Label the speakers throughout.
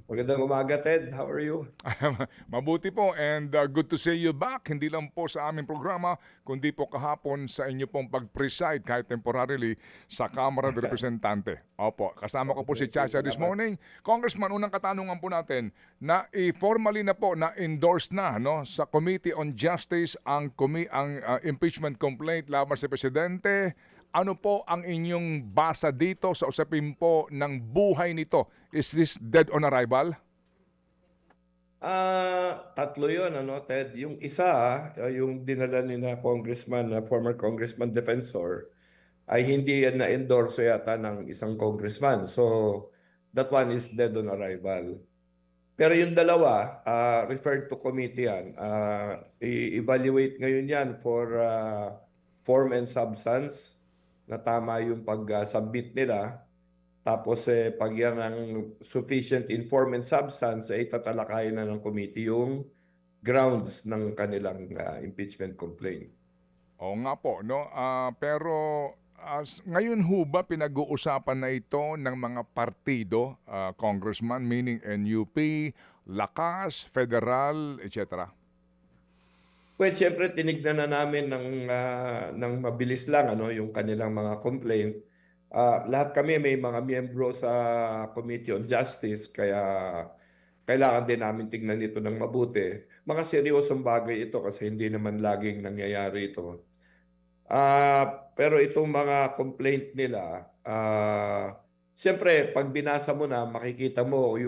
Speaker 1: Magandang umaga, Ted. How are you?
Speaker 2: Mabuti po and good to see you back. Hindi lang po sa aming programa, kundi po kahapon sa inyo pong pag-preside kahit temporarily sa Kamara de Representante. Opo, kasama ko po si
Speaker 1: Thank you.
Speaker 2: Chacha this
Speaker 1: Salamat.
Speaker 2: morning. Congressman, unang katanungan po natin na formally na po na-endorse na no, sa Committee on Justice ang impeachment complaint laban sa Presidente. Ano po ang inyong basa dito sa usapin po ng buhay nito? Is this dead on arrival?
Speaker 1: Tatlo yon ano, Ted. Yung isa, yung dinala ni na congressman, na former congressman defensor, ay hindi yan na-endorse yata ng isang congressman. So, that one is dead on arrival. Pero yung dalawa, referred to committee yan. I-evaluate ngayon yan for form and substance na tama yung pag-submit nila. Tapos pag yan ang sufficient in form and substance, ay tatalakayin na ng committee yung grounds ng kanilang impeachment complaint.
Speaker 2: Oo nga po, no? Pero ngayon ho ba pinag-uusapan na ito ng mga partido, congressman, meaning NUP, Lakas, Federal, etc.?
Speaker 1: Well, siyempre tinignan na namin ng mabilis lang ano, yung kanilang mga complaint. Lahat kami may mga miyembro sa Committee on Justice, kaya kailangan din namin tignan ito ng mabuti. Mga seryosong bagay ito kasi hindi naman laging nangyayari ito. Pero itong mga complaint nila, siyempre pag binasa mo na makikita mo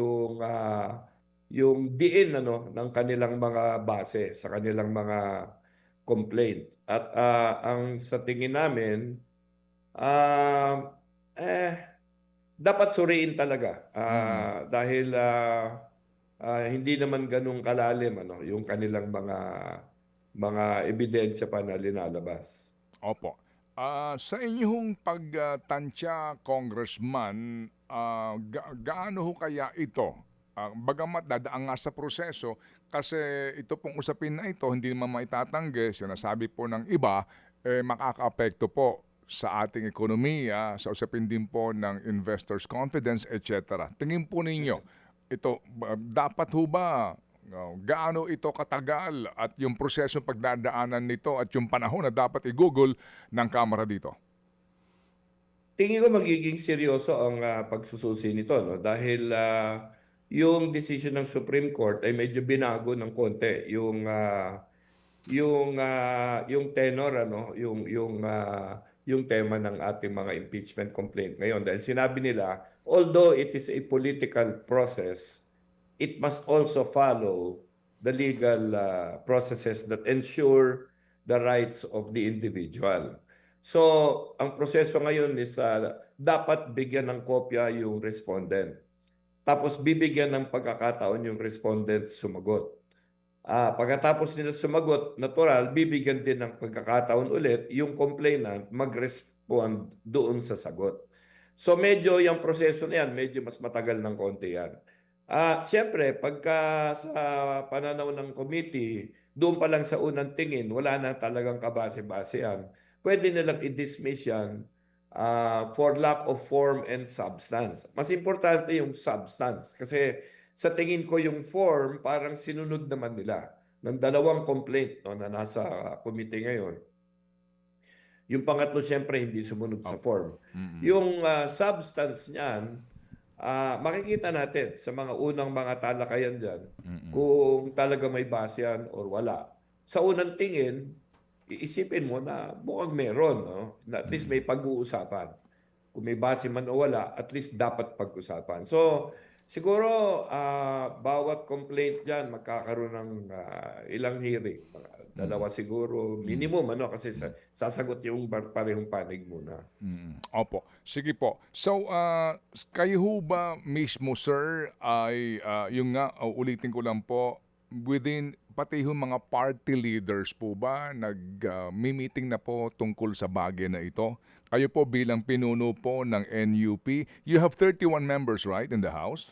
Speaker 1: yung diin ano ng kanilang mga base sa kanilang mga complaint. At ang sa tingin namin, ah, eh dapat suriin talaga
Speaker 2: Mm.
Speaker 1: dahil hindi naman ganun kalalim ano yung kanilang mga ebidensya pa na linalabas.
Speaker 2: Opo. Sa inyong pagtansya, Congressman, gaano ho kaya ito? Bagamat dadaan nga sa proseso, kasi ito pong usapin na ito, hindi naman maitatanggi, sinasabi po ng iba, makakaapekto po sa ating ekonomiya, sa usapin din po ng investors' confidence, etc. Tingin po ninyo, ito, dapat ho ba gaano ito katagal at yung prosesong pagdadaanan nito at yung panahon na dapat i-google ng Kamara dito?
Speaker 1: Tingin ko magiging seryoso ang pagsususi nito no dahil yung decision ng Supreme Court ay medyo binago ng konti yung tenor ano yung tema ng ating mga impeachment complaint ngayon dahil sinabi nila although it is a political process, it must also follow the legal processes that ensure the rights of the individual. So, ang proseso ngayon is dapat bigyan ng kopya yung respondent. Tapos bibigyan ng pagkakataon yung respondent sumagot. Pagkatapos nila sumagot, natural, bibigyan din ng pagkakataon ulit yung complainant mag-respond doon sa sagot. So medyo yung proseso na yan, medyo mas matagal ng konti yan. Siyempre, pagka sa pananaw ng committee, doon pa lang sa unang tingin, wala na talagang kabase-base yan. Pwede nilang i-dismiss yan for lack of form and substance. Mas importante yung substance kasi sa tingin ko yung form parang sinunod naman nila ng dalawang complaint no, na nasa committee ngayon. Yung pangatlo siyempre hindi sumunod sa
Speaker 2: Opo.
Speaker 1: form.
Speaker 2: Mm-mm.
Speaker 1: Yung substance niyan, makikita natin sa mga unang mga talakayan dyan
Speaker 2: Mm-mm.
Speaker 1: kung talaga may base yan or wala. Sa unang tingin, iisipin mo na mukhang meron, no? Na at least
Speaker 2: Mm-mm.
Speaker 1: may pag-uusapan. Kung may base man o wala, at least dapat pag-usapan. So, siguro bawat complaint dyan magkakaroon ng ilang hearing. Mga
Speaker 2: Mm-mm.
Speaker 1: dalawa siguro,
Speaker 2: Mm-mm.
Speaker 1: minimum, ano, kasi sasagot yung parehong panig muna.
Speaker 2: Opo. Sige po. So, kayo ho ba mismo, sir, ay, yung nga, ulitin ko lang po, within, pati ho mga party leaders po ba, nag-meeting na po tungkol sa bagay na ito? Kayo po bilang pinuno po ng NUP, you have 31 members, right, in the House?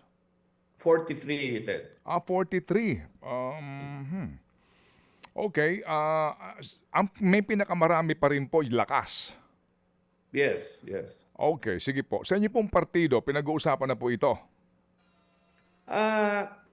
Speaker 1: 43, Ted.
Speaker 2: 43. Okay. May pinakamarami pa rin po, yung Lakas.
Speaker 1: Yes, yes.
Speaker 2: Okay, sige po. Sa inyo pong partido, pinag-uusapan na po ito.
Speaker 1: Ah,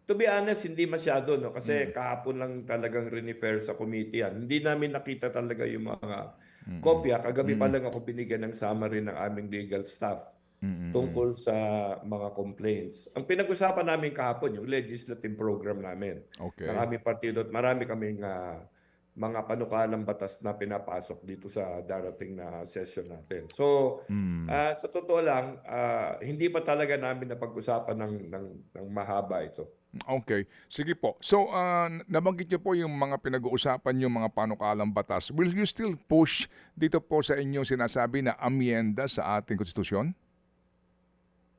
Speaker 1: to be honest, hindi masyado, no? Kasi kahapon lang talagang rinifer sa committee yan. Hindi namin nakita talaga yung mga
Speaker 2: Mm.
Speaker 1: kopya. Kagabi pa
Speaker 2: Mm.
Speaker 1: lang ako binigyan ng summary ng aming legal staff
Speaker 2: Mm.
Speaker 1: tungkol sa mga complaints. Ang pinag-usapan namin kahapon, yung legislative program namin ng
Speaker 2: Okay.
Speaker 1: aming partido at marami kaming mga panukalang batas na pinapasok dito sa darating na session natin. So,
Speaker 2: Mm.
Speaker 1: sa totoo lang, hindi pa talaga namin napag-usapan ng mahaba ito.
Speaker 2: Okay, sige po. So, nabanggit niyo po yung mga pinag-uusapan yung mga panukalang batas. Will you still push dito po sa inyong sinasabi na amyenda sa ating konstitusyon?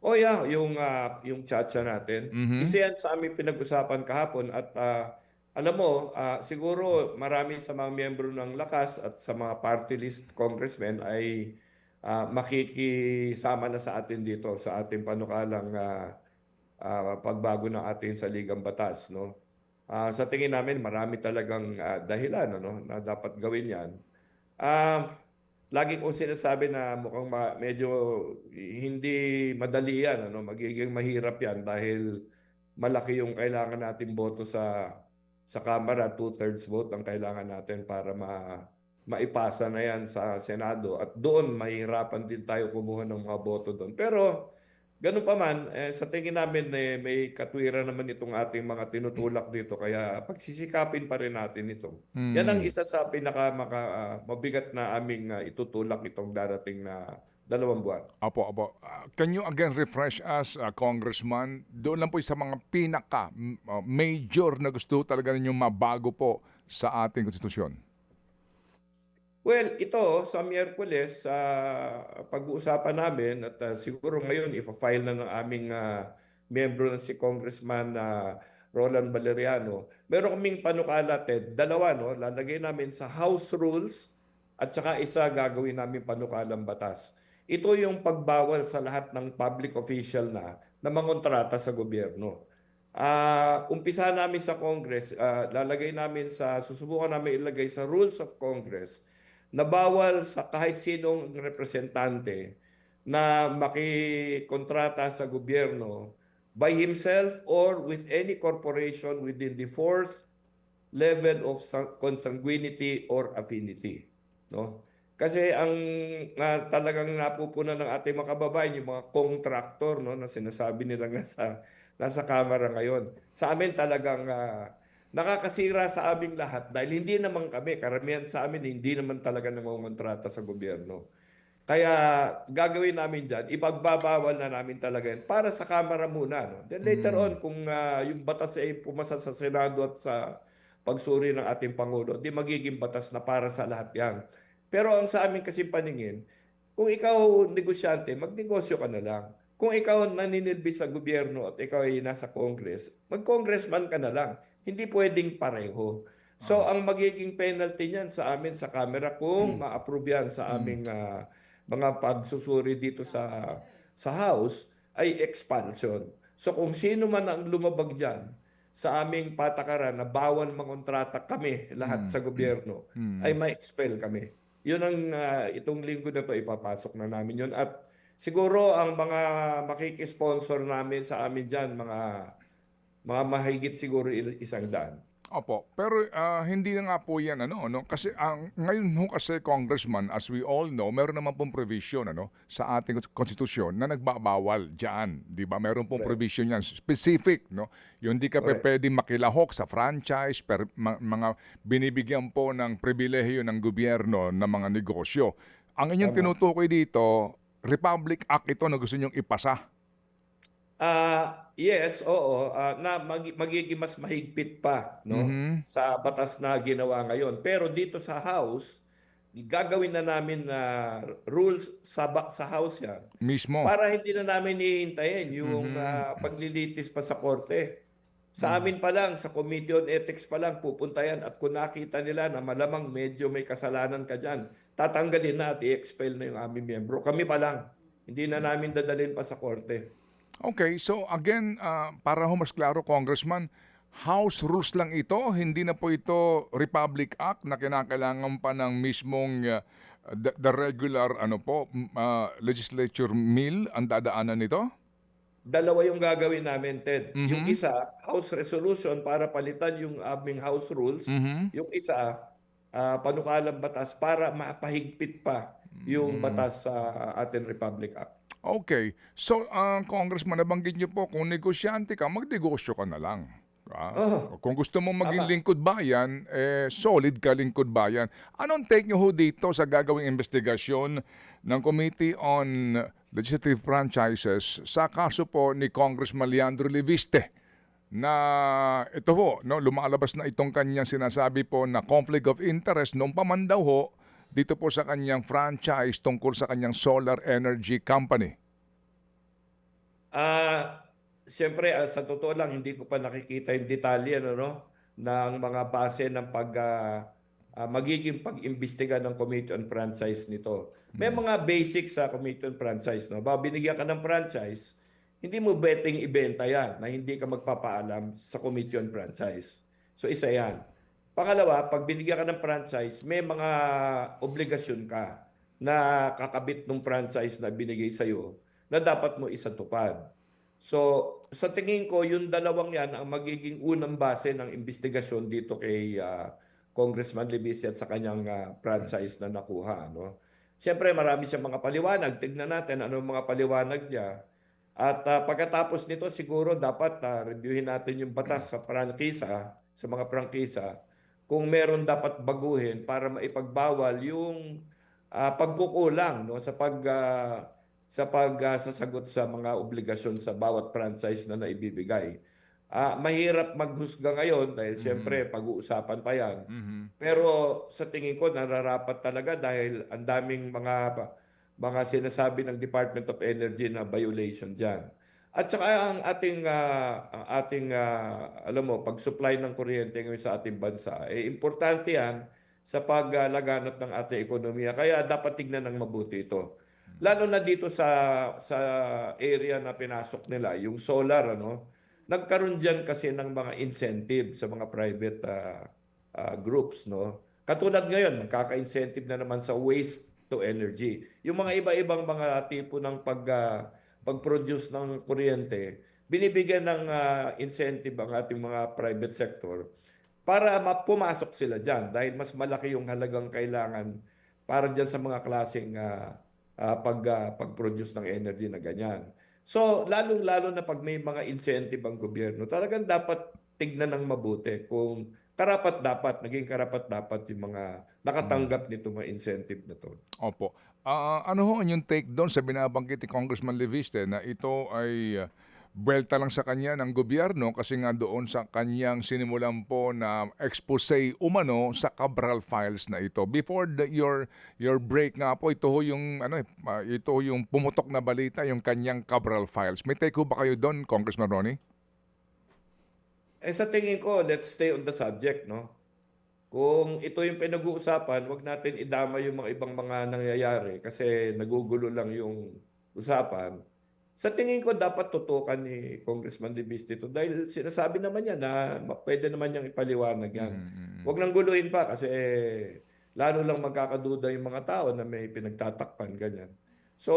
Speaker 1: Oh yeah, yung tsa natin.
Speaker 2: Mhm.
Speaker 1: Isa yan sa aming pinag-usapan kahapon at alam mo, siguro marami sa mga miyembro ng Lakas at sa mga party list congressmen ay makikisama na sa atin dito sa ating panukalang pagbago ng ating saligang batas, no? Sa tingin namin marami talagang dahilan, ano, na dapat gawin 'yan. Ah, Lagi kong sinasabi na mukhang medyo hindi madali 'yan, ano, magiging mahirap 'yan dahil malaki yung kailangan nating boto sa Kamara, two-thirds vote ang kailangan natin para maipasa na 'yan sa Senado at doon mahihirapan din tayo kumuha ng mga boto doon. Pero ganun pa man, sa tingin namin may katwiran naman itong ating mga tinutulak dito kaya pagsisikapin pa rin natin ito. Yan ang
Speaker 2: Mm.
Speaker 1: isa sa mabigat na aming itutulak itong darating na 2 buwan.
Speaker 2: Opo, opo. Can you again refresh us, Congressman, doon lang po sa mga major na gusto talaga ninyong mabago po sa ating konstitusyon?
Speaker 1: Well, ito sa Miyerkules, pag-uusapan namin at siguro ngayon ipa-file na ng aming miyembro na si Congressman Roland Valeriano. Meron kaming panukala, Ted, dalawa, no? Lalagay namin sa House Rules at saka isa gagawin namin panukalang batas. Ito yung pagbawal sa lahat ng public official na mangontrata sa gobyerno. Umpisa namin sa Congress, susubukan namin ilagay sa Rules of Congress na bawal sa kahit sinong representante na makikontrata sa gobyerno by himself or with any corporation within the fourth level of consanguinity or affinity, no? Kasi ang talagang napupunan ng ating mga kababayan yung mga contractor, no, na sinasabi nilang nasa Kamara ngayon. Sa amin talagang nakakasira sa aming lahat dahil hindi naman kami, karamihan sa amin hindi naman talaga nangongontrata sa gobyerno. Kaya gagawin namin dyan, ipagbabawal na namin talaga yan para sa Kamara muna. No? Then later
Speaker 2: Mm.
Speaker 1: on, kung yung batas ay pumasa sa Senado at sa pagsuri ng ating Pangulo, di magiging batas na para sa lahat yan. Pero ang sa amin kasi paningin, kung ikaw negosyante, magnegosyo ka na lang. Kung ikaw naninilbi sa gobyerno at ikaw ay nasa Congress, mag-congressman ka na lang. Hindi pwedeng pareho. So ang magiging penalty niyan sa amin sa Kamara kung ma-approve yan sa
Speaker 2: Mm.
Speaker 1: aming mga pagsusuri dito sa House ay expulsion. So kung sino man ang lumabag diyan sa aming patakaran na bawal mangontrata kami lahat
Speaker 2: Mm.
Speaker 1: sa gobyerno ay
Speaker 2: Mm.
Speaker 1: ma-expel kami. Yun ang itong linggo na to ipapasok na namin yun at siguro ang mga makikisponsor namin sa amin diyan mga mahigit siguro 100.
Speaker 2: Opo, pero hindi na nga po 'yan ano 'no, kasi ang ngayon ho kasi Congressman, as we all know, meron naman pong provision ano sa ating konstitusyon na nagbabawal diyan, 'di ba? Meron pong
Speaker 1: Correct.
Speaker 2: provision 'yan specific 'no, yung hindi ka
Speaker 1: Correct.
Speaker 2: pupuwedeng makilahok sa franchise, mga binibigyan po ng pribilehiyo ng gobyerno na mga negosyo. Ang inyong
Speaker 1: Tama.
Speaker 2: tinutukoy dito, Republic Act ito na gusto niyong ipasa.
Speaker 1: Yes, oo, na magiging mas mahigpit pa, no,
Speaker 2: Mhm.
Speaker 1: sa batas na ginawa ngayon. Pero dito sa House, gagawin na namin na rules sa House 'yan
Speaker 2: Mismo.
Speaker 1: para hindi na namin hihintayin yung
Speaker 2: Mhm.
Speaker 1: paglilitis pa sa korte. Sa
Speaker 2: Hmm.
Speaker 1: amin pa lang, sa Committee on Ethics pa lang, pupunta yan at kung nakita nila na malamang medyo may kasalanan ka dyan, tatanggalin na at i-expel na yung aming miyembro. Kami pa lang. Hindi na namin dadalhin pa sa korte.
Speaker 2: Okay, so again, para ho mas klaro, Congressman, House rules lang ito, hindi na po ito Republic Act na kinakailangan pa ng mismong the regular ano po, legislature mill ang dadaanan nito?
Speaker 1: dalawa yung gagawin namin, Ted. Yung
Speaker 2: Mhm.
Speaker 1: isa, House Resolution para palitan yung aming House Rules.
Speaker 2: Mhm.
Speaker 1: Yung isa, panukalang batas para mapahigpit pa yung
Speaker 2: Hmm.
Speaker 1: batas sa ating Republic Act.
Speaker 2: Okay. So, Congressman, nabanggit niyo po kung negosyante ka, magnegosyo ka na lang.
Speaker 1: Oh,
Speaker 2: Kung gusto mong maging
Speaker 1: tama.
Speaker 2: lingkod bayan, solid ka lingkod bayan. Anong take niyo ho dito sa gagawing investigasyon ng Committee on Legislative Franchises sa kaso po ni Congressman Leandro Leviste na ito ho, no, lumalabas na itong kanyang sinasabi po na conflict of interest noong pamandaw ho dito po sa kanyang franchise tungkol sa kanyang solar energy company.
Speaker 1: Ah, Siyempre, sa totoo lang hindi ko pa nakikita yung detalye no ng mga base ng magiging pag-imbestiga ng Committee on Franchise nito. May
Speaker 2: Mm.
Speaker 1: mga basics sa Committee on Franchise, no. Ba binigyan ka ng franchise, hindi mo betting ibenta yan na hindi ka magpapaalam sa Committee on Franchise. So isa yan. Pangalawa, pag binigyan ka ng franchise, may mga obligasyon ka na kakabit ng franchise na binigay sa'yo na dapat mo isatupad. So, sa tingin ko, yung dalawang yan ang magiging unang base ng investigasyon dito kay Congressman Libisi at sa kanyang franchise na nakuha. No? Siyempre, marami siyang mga paliwanag. Tignan natin ano mga paliwanag niya. At pagkatapos nito, siguro dapat reviewin natin yung batas sa prangkisa, sa mga prangkisa, kung meron dapat baguhin para maipagbawal yung pagkukulang no, sa sasagot sa mga obligasyon sa bawat franchise na naibibigay. Mahirap maghusga ngayon dahil
Speaker 2: Mhm.
Speaker 1: siyempre pag-uusapan pa yan.
Speaker 2: Mhm.
Speaker 1: Pero sa tingin ko nararapat talaga dahil ang daming mga sinasabi ng Department of Energy na violation diyan. At saka ang ating alam mo pag-supply ng kuryente ngayon sa ating bansa importante yan sa paglaganap ng ating ekonomiya. Kaya dapat tignan ng mabuti ito. Lalo na dito sa area na pinasok nila, yung solar ano. Nagkaroon diyan kasi ng mga incentive sa mga private groups, no? Katulad ngayon, magkaka-incentive na naman sa waste to energy. Yung mga iba-ibang mga tipo ng pag-produce ng kuryente, binibigyan ng incentive ang ating mga private sector para pumasok sila dyan dahil mas malaki yung halagang kailangan para dyan sa mga klaseng pag-produce ng energy na ganyan. So, lalong-lalo na pag may mga incentive ang gobyerno, talagang dapat tignan ng mabuti kung naging karapat-dapat yung mga
Speaker 2: Mm.
Speaker 1: nakatanggap nito mga incentive na to.
Speaker 2: Opo. Ano ho ang inyong take doon sa binabanggit ni Congressman Leviste na ito ay buwelta lang sa kanya ng gobyerno kasi nga doon sa kanyang sinimulan po na expose umano sa Cabral files na ito. Before your break nga po, ito ho yung ito ho yung pumutok na balita, yung kanyang Cabral files. May take ho ba kayo doon, Congressman Ronnie?
Speaker 1: Sa tingin ko, let's stay on the subject, no? Kung ito yung pinag-uusapan, wag natin idama yung mga ibang mga nangyayari kasi nagugulo lang yung usapan. Sa tingin ko, dapat tutukan ni Congressman Debis dito dahil sinasabi naman niya na pwede naman niyang ipaliwanag yan.
Speaker 2: Mhm, mhm.
Speaker 1: Huwag nang guluhin pa kasi lalo lang magkakaduda yung mga tao na may pinagtatakpan, ganyan. So,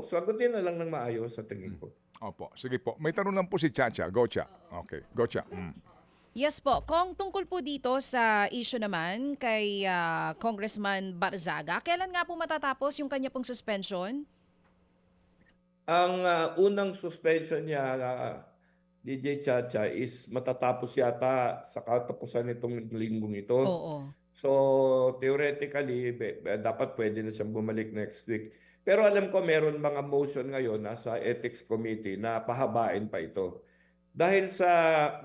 Speaker 1: sagutin na lang ng maayos sa tingin
Speaker 2: Mm.
Speaker 1: ko.
Speaker 2: Opo, sige po. May tanong lang po si Chacha. Go, Cha. Okay, go, Cha. Mm.
Speaker 3: Yes po. Kung tungkol po dito sa issue naman kay Congressman Barzaga, kailan nga po matatapos yung kanya pong suspension?
Speaker 1: Ang unang suspension niya, DJ Chacha, is matatapos yata sa katapusan nitong linggong ito.
Speaker 3: Oo.
Speaker 1: So, theoretically, dapat pwede na siyang bumalik next week. Pero alam ko meron mga motion ngayon sa Ethics Committee na pahabain pa ito. Dahil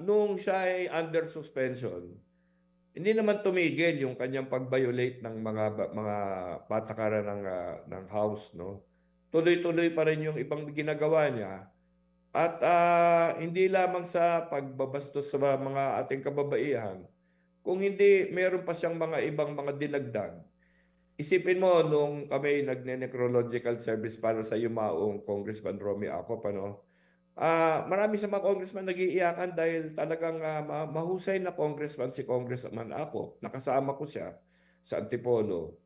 Speaker 1: nung siya ay under suspension, hindi naman tumigil yung kanyang pag-violate ng mga patakaran ng House, no? Tuloy-tuloy pa rin yung ibang ginagawa niya. At hindi lamang sa pagbabastos sa mga ating kababaihan, kung hindi meron pa siyang mga ibang mga dinagdag. Isipin mo nung kami nagne-necrological service para sa yumaong Congressman Romy Acop, ano? Marami sa mga congressman nagiiyakan dahil talagang mahusay na congressman si Congressman Acop. Nakasama ko siya sa Antipolo.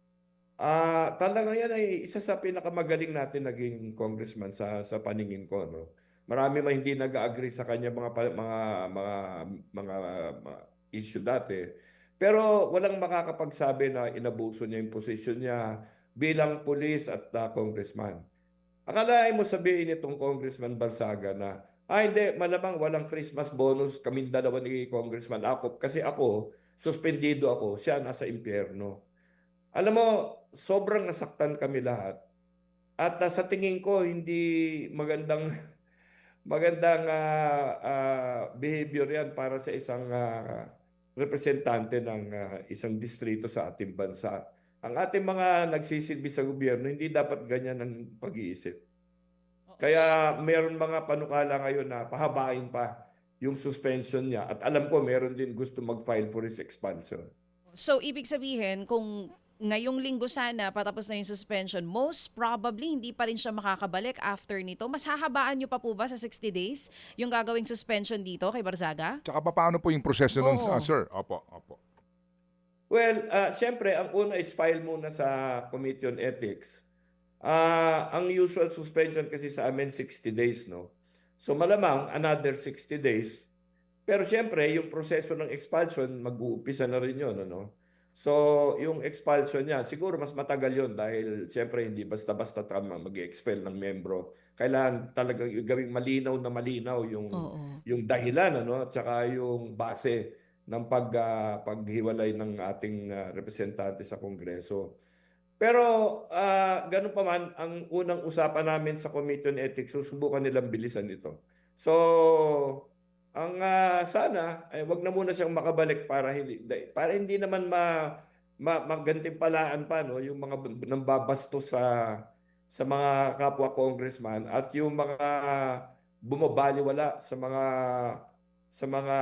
Speaker 1: Talaga yan ay isa sa pinakamagaling natin naging congressman sa paningin ko, no? marami man hindi nag-agree sa kanya mga issue dati. Pero walang makakapagsabi na inabuso niya yung posisyon niya bilang pulis at congressman. Akalain mo sabihin itong Congressman Barsaga na, hindi, malamang walang Christmas bonus kaming dalawa ni Congressman Akop kasi ako, suspendido ako, siya nasa impyerno. Alam mo, sobrang nasaktan kami lahat. At sa tingin ko, hindi magandang behavior yan para sa isang representante ng isang distrito sa ating bansa. Ang ating mga nagsisilbi sa gobyerno, hindi dapat ganyan ang pag-iisip. Kaya meron mga panukala ngayon na pahabain pa yung suspension niya. At alam ko meron din gusto mag-file for his expulsion.
Speaker 3: So, ibig sabihin, kung ngayong linggo sana patapos na yung suspension, most probably hindi pa rin siya makakabalik after nito. Mas hahabaan nyo pa po ba sa 60 days yung gagawing suspension dito kay Barzaga?
Speaker 2: Tsaka paano po yung proseso nun,
Speaker 3: Oo.
Speaker 2: sir? Opo, opo.
Speaker 1: Well, siyempre, ang una is file muna sa Committee on Ethics. Ang usual suspension kasi sa amin 60 days, no? So malamang another 60 days. Pero siyempre, yung proseso ng expulsion, mag-uumpisa na rin yun, ano? So, yung expulsion niya, siguro mas matagal yun dahil siyempre hindi basta-basta tama mag-expel ng membro. Kailangan talaga gawing malinaw na malinaw
Speaker 3: Oo.
Speaker 1: yung dahilan, ano? At saka yung base ng paghiwalay ng ating representante sa Kongreso. Pero ganun pa man, ang unang usapan namin sa Committee on Ethics, susubukan nilang bilisan ito. So, ang sana ay wag na muna siyang makabalik para hindi naman magantimpalaan pa no yung mga nambabasto sa mga kapwa congressman at yung mga bumabaliwala sa mga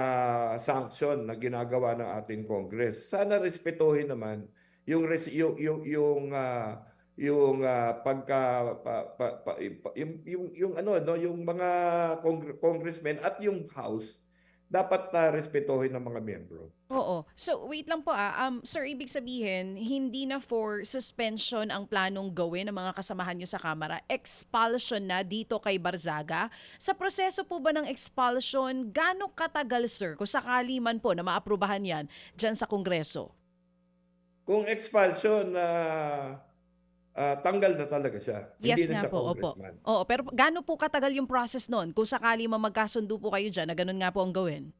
Speaker 1: sanction na ginagawa ng ating Congress. Sana respetuhin naman yung pagka yung ano no yung mga congressmen at yung house dapat respetuhin ng mga miyembro.
Speaker 3: Oo. So, wait lang po sir, ibig sabihin, hindi na for suspension ang planong gawin ng mga kasamahan nyo sa Kamara. Expulsion na dito kay Barzaga. Sa proseso po ba ng expulsion, gaano katagal, sir, kung sakali man po na maaprubahan yan dyan sa Kongreso?
Speaker 1: Kung expulsion tanggal na talaga siya.
Speaker 3: Yes
Speaker 1: Hindi na
Speaker 3: nga
Speaker 1: siya
Speaker 3: po, opo.
Speaker 1: congressman.
Speaker 3: Oo, pero gaano po katagal yung process nun? Kung sakali magkasundo po kayo dyan na ganun nga po ang gawin?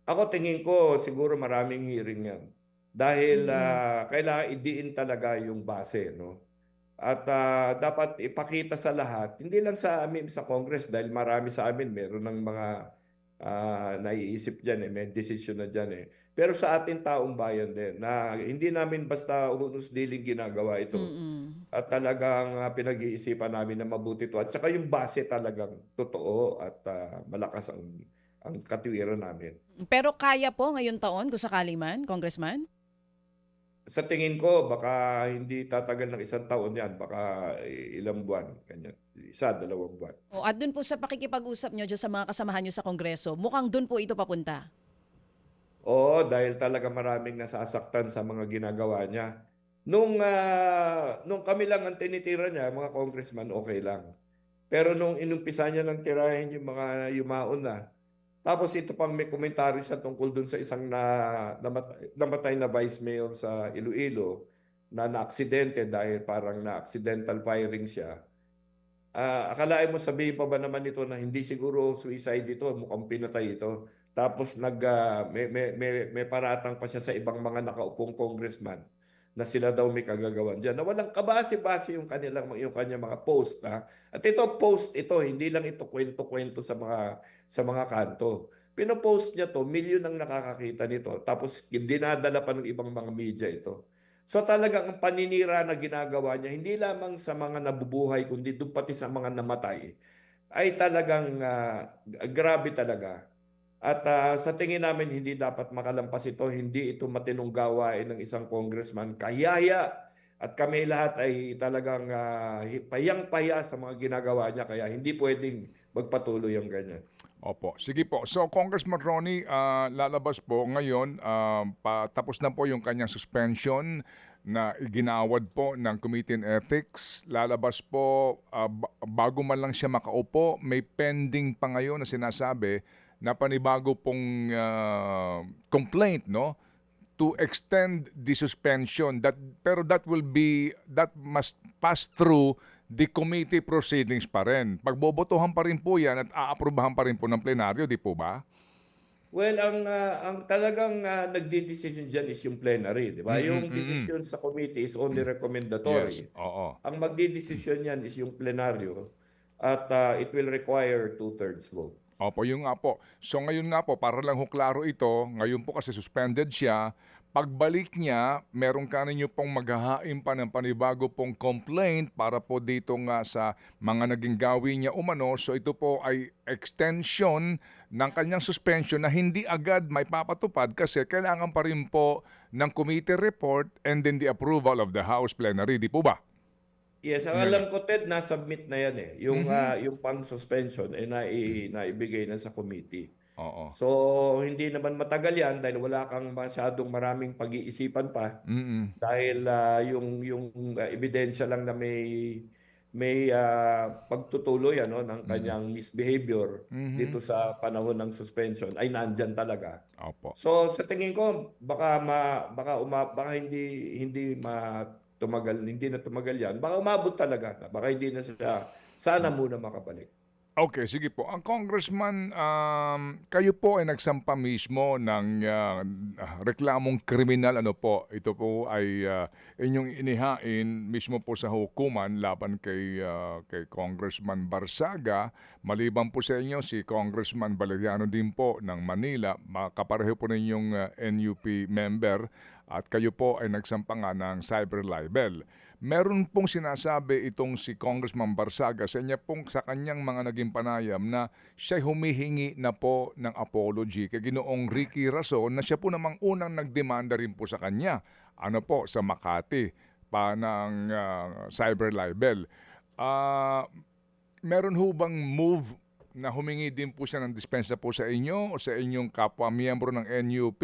Speaker 1: Ako tingin ko siguro maraming hearing yan. Dahil
Speaker 3: Mm.
Speaker 1: kailangan idiin talaga yung base, no? At dapat ipakita sa lahat, hindi lang sa amin sa Congress dahil marami sa amin meron ng mga naiisip diyan may desisyon na diyan Pero sa ating taong bayan din na hindi namin basta hunos-diling ginagawa ito.
Speaker 3: Mm-mm.
Speaker 1: At talagang pinag-iisipan namin na mabuti ito. At saka yung base talagang totoo at malakas ang katwiran namin.
Speaker 3: Pero kaya po ngayon taon, kung sakali man, Congressman?
Speaker 1: Sa tingin ko, baka hindi tatagal ng isang taon yan. Baka ilang buwan. Ganyan. 1, 2 buwan.
Speaker 3: O, at dun po sa pakikipag-usap nyo dyan sa mga kasamahan nyo sa Kongreso, mukhang dun po ito papunta.
Speaker 1: Oo, dahil talaga maraming nasasaktan sa mga ginagawa niya. Nung kami lang ang tinitira niya, mga congressman, okay lang. Pero nung inumpisa niya ng tirahin yung mga yumaon na, tapos ito pang may komentaryo siya tungkol dun sa isang namatay na vice mayor sa Iloilo na naaksidente dahil parang na-accidental firing siya. Akalain mo sabihin pa ba naman ito na hindi siguro suicide ito, mukhang pinatay ito. Tapos may paratang pa siya sa ibang mga nakaupong congressman na sila daw may kagagawan diyan. Na walang kabase-base yung kanya mga post At ito post ito, hindi lang ito kwento-kwento sa mga kanto. Pino-post niya to, milyon ang nakakakita nito. Tapos dinadala pa ng ibang mga media ito. So talagang ang paninira na ginagawa niya, hindi lamang sa mga nabubuhay, kundi doon pati sa mga namatay, ay talagang grabe talaga. At sa tingin namin, hindi dapat makalampas ito, hindi ito matinong gawain ng isang congressman. Kayaya at kami lahat ay talagang payang-paya sa mga ginagawa niya, kaya hindi pwedeng magpatuloy ang ganyan.
Speaker 2: Opo. Sige po. So, Congressman Ronnie, lalabas po ngayon, tapos na po yung kanyang suspension na iginawad po ng Committee on Ethics. Lalabas po, bago man lang siya makaupo, may pending pa ngayon na sinasabi na panibago pong complaint, no? To extend the suspension, pero that must pass through the committee proceedings pa rin. Pagbobotohan pa rin po yan at aaprubahan pa rin po ng plenaryo, di po ba?
Speaker 1: Well, ang talagang nagdidesisyon diyan is yung plenary, di ba? Yung decision sa committee is only
Speaker 2: Yes,
Speaker 1: recommendatory.
Speaker 2: oo.
Speaker 1: Ang magdidesisyon yan is yung plenaryo at it will require two-thirds vote.
Speaker 2: Opo, yun nga po. So ngayon nga po, para lang ho klaro ito, ngayon po kasi suspended siya, pagbalik niya, meron ka ninyo pong maghahain pa ng panibago pong complaint para po dito nga sa mga naging gawin niya umano. So ito po ay extension ng kanyang suspension na hindi agad may papatupad kasi kailangan pa rin po ng committee report and then the approval of the House plenary. Di po ba?
Speaker 1: Yes, ang alam ko, Ted, na-submit na yan eh. Yung pang-suspension naibigay na sa committee.
Speaker 2: Oo.
Speaker 1: So, hindi naman matagal yan dahil wala kang masyadong maraming pag-iisipan pa. Dahil yung ebidensya lang na may pagtutuloy ng kanyang misbehavior dito sa panahon ng suspension ay nandyan talaga.
Speaker 2: Opo.
Speaker 1: So, sa tingin ko, baka hindi na tumagal yan. Baka umabot talaga. Baka hindi na siya sana muna makabalik.
Speaker 2: Okay, sige po. Ang congressman, kayo po ay nagsampa mismo ng reklamong kriminal. Ano po? Ito po ay inyong inihain mismo po sa hukuman laban kay Congressman Barsaga. Maliban po sa inyo, si Congressman Valeriano din po ng Manila. Kapareho po ninyong NUP member at kayo po ay nagsampa nga ng cyber libel. Meron pong sinasabi itong si Congressman Barsaga sa kanyang mga naging panayam na siya humihingi na po ng apology kay Ginoong Ricky Rason na siya po namang unang nagdemanda rin po sa kanya. Ano po, sa Makati pa ng cyber libel. Meron ho bang move na humingi din po siya ng dispensa po sa inyo o sa inyong kapwa miyembro ng NUP?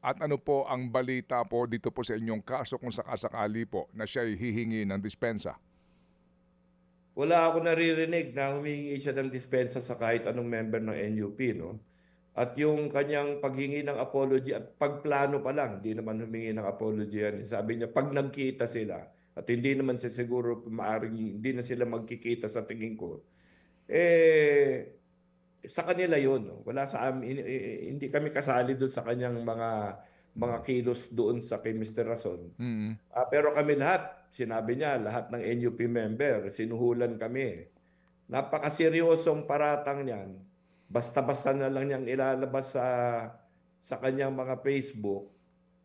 Speaker 2: At ano po ang balita po dito po sa inyong kaso kung sakasakali po na siya hihingi ng dispensa?
Speaker 1: Wala ako naririnig na humingi siya ng dispensa sa kahit anong member ng NUP, no? At yung kanyang paghingi ng apology at pagplano pa lang, hindi naman humingi ng apology yan. Sabi niya, pag nagkita sila, at hindi naman siya siguro maaring hindi na sila magkikita sa tingin ko, sa kanila yun. No? Wala sa amin, hindi kami kasali doon sa kanyang mga kilos doon sa kay Mr. Rason. Pero kami lahat, sinabi niya, lahat ng NUP member, sinuhulan kami. Napakaseryosong paratang niyan. Basta-basta na lang niyang ilalabas sa kanyang mga Facebook.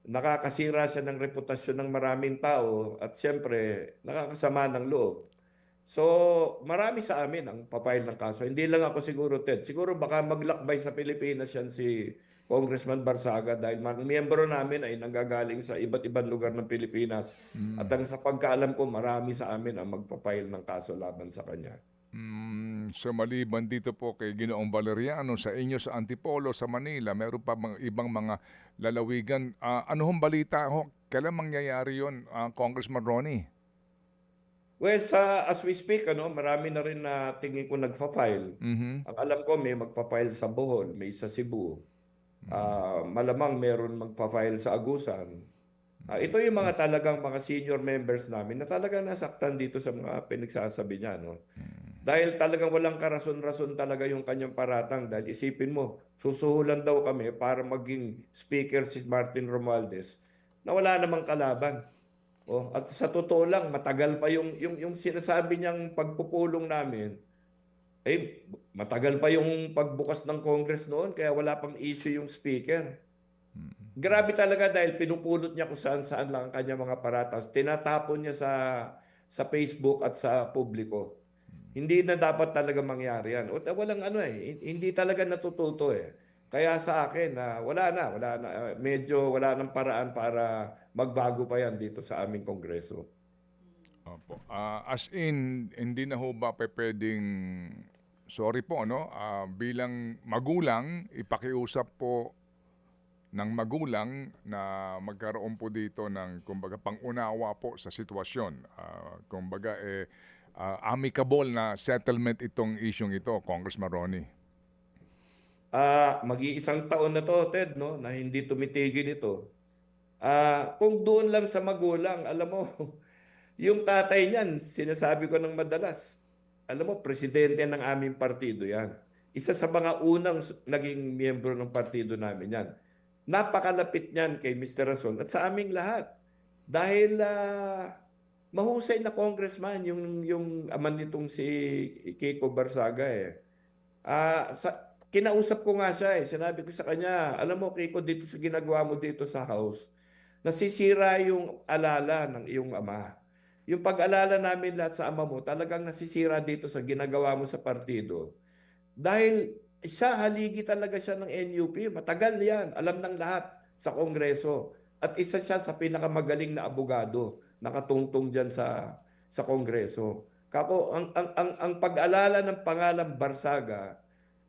Speaker 1: Nakakasira siya ng reputasyon ng maraming tao at siyempre nakakasama ng loob. So, marami sa amin ang papile ng kaso. Hindi lang ako siguro, Ted. Siguro baka maglakbay sa Pilipinas yan si Congressman Barsaga dahil miyembro namin ay nanggagaling sa iba't ibang lugar ng Pilipinas. At ang sa pagkaalam ko, marami sa amin ang magpapile ng kaso laban sa kanya.
Speaker 2: So maliban dito po kay Ginoong Valeriano, sa inyo sa Antipolo, sa Manila, meron pa ibang mga lalawigan. Ano hong balita ho? Kailan mangyayari yun, Congressman Ronnie?
Speaker 1: Well, as we speak, marami na rin na tingin ko nagfa-file. Ang alam ko, may magfa-file sa Bohol, may sa Cebu. Malamang meron magfa-file sa Agusan. Ito yung mga talagang mga senior members namin na talagang nasaktan dito sa mga pinagsasabi niya. No? Dahil talagang walang karason-rason talaga yung kanyang paratang. Dahil isipin mo, susuhulan daw kami para maging speaker si Martin Romualdez na wala namang kalaban. At sa totoo lang, matagal pa yung sinasabi niyang pagpupulong namin. Matagal pa yung pagbukas ng Congress noon kaya wala pang issue yung speaker. Grabe talaga dahil pinupulot niya kung saan-saan lang ang kanyang mga paratas. Tinatapon niya sa Facebook at sa publiko. Hindi na dapat talaga mangyari yan. Walang hindi talaga natututo eh. Kaya sa akin, wala na. Medyo wala nang paraan para magbago pa yan dito sa aming Kongreso.
Speaker 2: Opo. As in, hindi na ho ba pwedeng, sorry po, bilang magulang, ipakiusap po ng magulang na magkaroon po dito ng kumbaga pang-unawa po sa sitwasyon. Kumbaga amicable na settlement itong isyung ito, Congressman Ronnie.
Speaker 1: Mag-iisang taon na to, Ted, no, na hindi tumitigil ito. Kung doon lang sa magulang, alam mo, yung tatay niyan, sinasabi ko ng madalas, alam mo, presidente ng aming partido yan. Isa sa mga unang naging miyembro ng partido namin yan. Napakalapit niyan kay Mr. Rason at sa aming lahat. Dahil mahusay na congressman yung aman nitong si Kiko Barsaga eh. Kinausap ko nga siya eh. Sinabi ko sa kanya, alam mo Kiko, dito sa ginagawa mo dito sa house, nasisira yung alala ng iyong ama. Yung pag-alala namin lahat sa ama mo, talagang nasisira dito sa ginagawa mo sa partido. Dahil siya, haligi talaga siya ng NUP. Matagal yan. Alam ng lahat sa Kongreso. At isa siya sa pinakamagaling na abogado nakatungtong dyan sa Kongreso. Kako, ang pag-alala ng pangalang Barsaga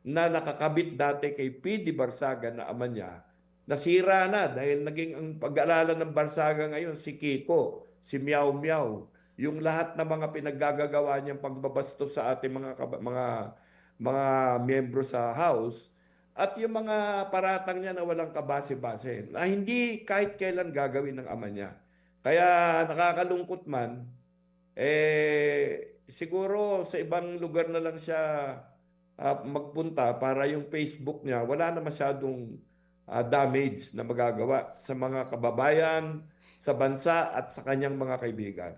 Speaker 1: na nakakabit dati kay P.D. Barsaga na ama niya, nasira na dahil naging ang pag-alala ng Barsaga ngayon si Kiko, si Miao Miao, yung lahat ng mga pinaggagawa niyang pagbabastos sa ating mga miyembro sa House at yung mga paratang niya na walang kabase-base na hindi kahit kailan gagawin ng ama niya. Kaya nakakalungkot man, siguro sa ibang lugar na lang siya magpunta para yung Facebook niya wala na masyadong damage na magagawa sa mga kababayan, sa bansa at sa kanyang mga kaibigan.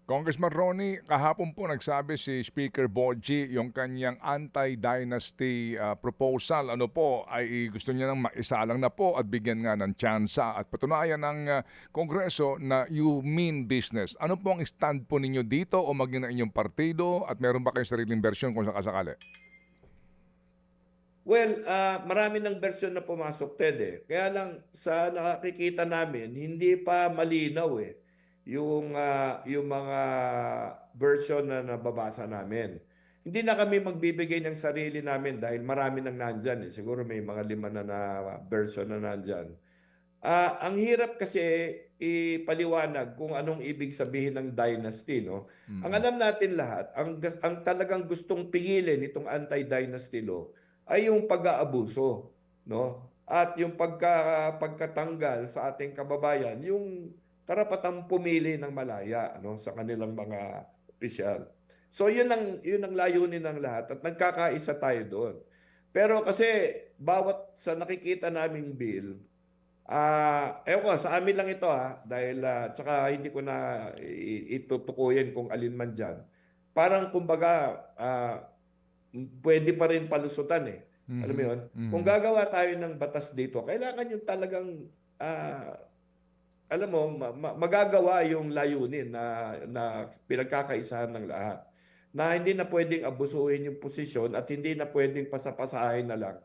Speaker 2: Congressman Ronnie, kahapon po nagsabi si Speaker Boji yung kanyang anti-dynasty proposal ay gusto niya nang maisalang na po at bigyan nga ng tsansa at patunayan ng Kongreso na you mean business. Ano po ang stand po ninyo dito o maging na inyong partido at meron ba kayong sariling bersyon kung sakasakali?
Speaker 1: Well, marami ng bersyon na pumasok, Ted eh. Kaya lang sa nakikita namin, hindi pa malinaw eh yung mga version na nababasa namin. Hindi na kami magbibigay ng sarili namin dahil marami nang nandyan eh. Siguro may mga 5 na version na nandyan. Ang hirap kasi ipaliwanag kung anong ibig sabihin ng dynasty, no? Ang alam natin lahat, ang talagang gustong pigilin itong anti-dynasty law ay yung pag-aabuso, no? At yung pagkatanggal sa ating kababayan, yung karapatang pumili ng malaya, no, sa kanilang mga opisyal. So yun ang layunin ng lahat at nagkakaisa tayo doon. Pero kasi bawat sa nakikita naming bill, ewan ko, sa amin lang ito dahil tsaka hindi ko na itutukuyin kung alin man dyan. Parang kumbaga, pwede pa rin palusutan eh. Alam mo yun? Kung gagawa tayo ng batas dito, kailangan yung talagang, alam mo, magagawa yung layunin na pinagkakaisahan ng lahat. Na hindi na pwedeng abusuhin yung posisyon at hindi na pwedeng pasapasahin na lang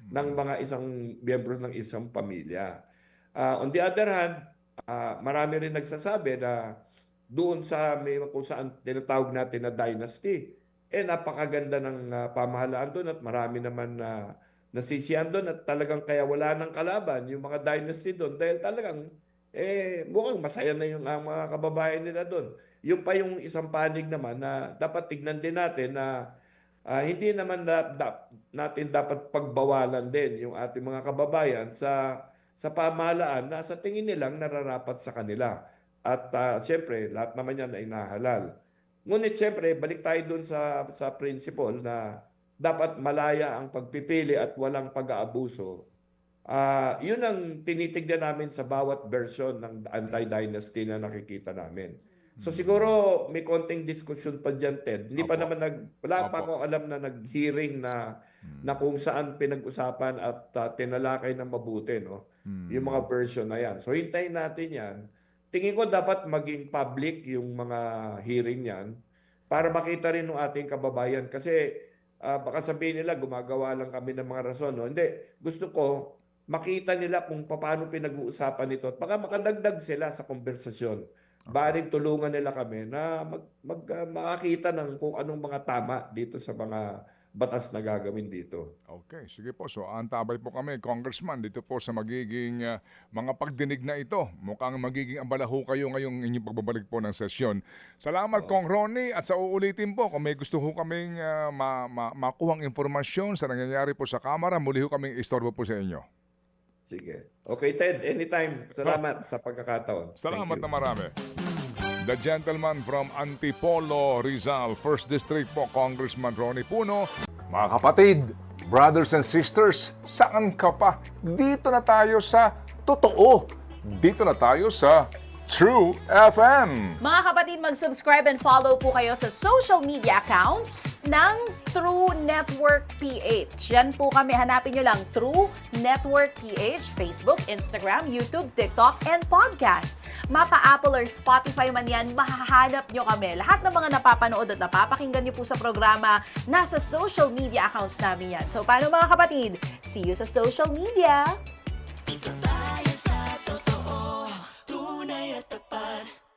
Speaker 1: ng mga isang miyembro ng isang pamilya. On the other hand, marami rin nagsasabi na doon sa kung saan tinatawag natin na dynasty, napakaganda ng pamahalaan doon at marami naman na nasisiyan doon at talagang kaya wala nang kalaban yung mga dynasty doon dahil talagang mukhang masaya na yung mga kababayan nila doon. Yung pa yung isang panig naman na dapat tignan din natin na hindi naman natin dapat pagbawalan din yung ating mga kababayan sa pamahalaan na sa tingin nilang nararapat sa kanila. At siyempre, lahat naman yan ay nahalal. Ngunit siyempre, balik tayo doon sa principle na dapat malaya ang pagpipili at walang pag-aabuso. Yun ang tinitignan namin sa bawat version ng anti-dynasty na nakikita namin. So siguro may konting discussion pa dyan, Ted. Hindi pa naman wala pa ako alam na nag-hearing na kung saan pinag-usapan at tinalakay ng mabuti, no? Yung mga version na yan. So hintayin natin yan. Tingin ko dapat maging public yung mga hearing yan para makita rin ng ating kababayan. Kasi baka sabihin nila gumagawa lang kami ng mga rason. No? Hindi. Gusto ko makita nila kung paano pinag-uusapan ito at baka makadagdag sila sa konversasyon. Baring tulungan nila kami na makakita ng kung anong mga tama dito sa mga batas na gagawin dito.
Speaker 2: Okay, sige po. So, antabay po kami, Congressman, dito po sa magiging mga pagdinig na ito. Mukhang magiging abalaho kayo ngayong inyong pagbabalik po ng sesyon. Salamat, Kong Ronnie. At sa uulitin po, kung may gusto ho kaming makuhang informasyon sa nangyayari po sa Kamara, muli ho kaming istorbo po sa inyo.
Speaker 1: Sige. Okay, Ted. Anytime. Salamat sa pagkakataon.
Speaker 2: Salamat
Speaker 1: Thank
Speaker 2: na
Speaker 1: you.
Speaker 2: marami. The gentleman from Antipolo, Rizal, 1st District po, Congressman Ronnie Puno. Mga kapatid, brothers and sisters, saan ka pa? Dito na tayo sa totoo. Dito na tayo sa True FM.
Speaker 3: Mga kapatid, mag-subscribe and follow po kayo sa social media accounts ng True Network PH. Yan po kami. Hanapin nyo lang True Network PH, Facebook, Instagram, YouTube, TikTok, and podcast. Mapa Apple or Spotify man yan, mahahanap nyo kami. Lahat ng mga napapanood at napapakinggan nyo po sa programa, nasa social media accounts namin yan. So, paano mga kapatid? See you sa social media!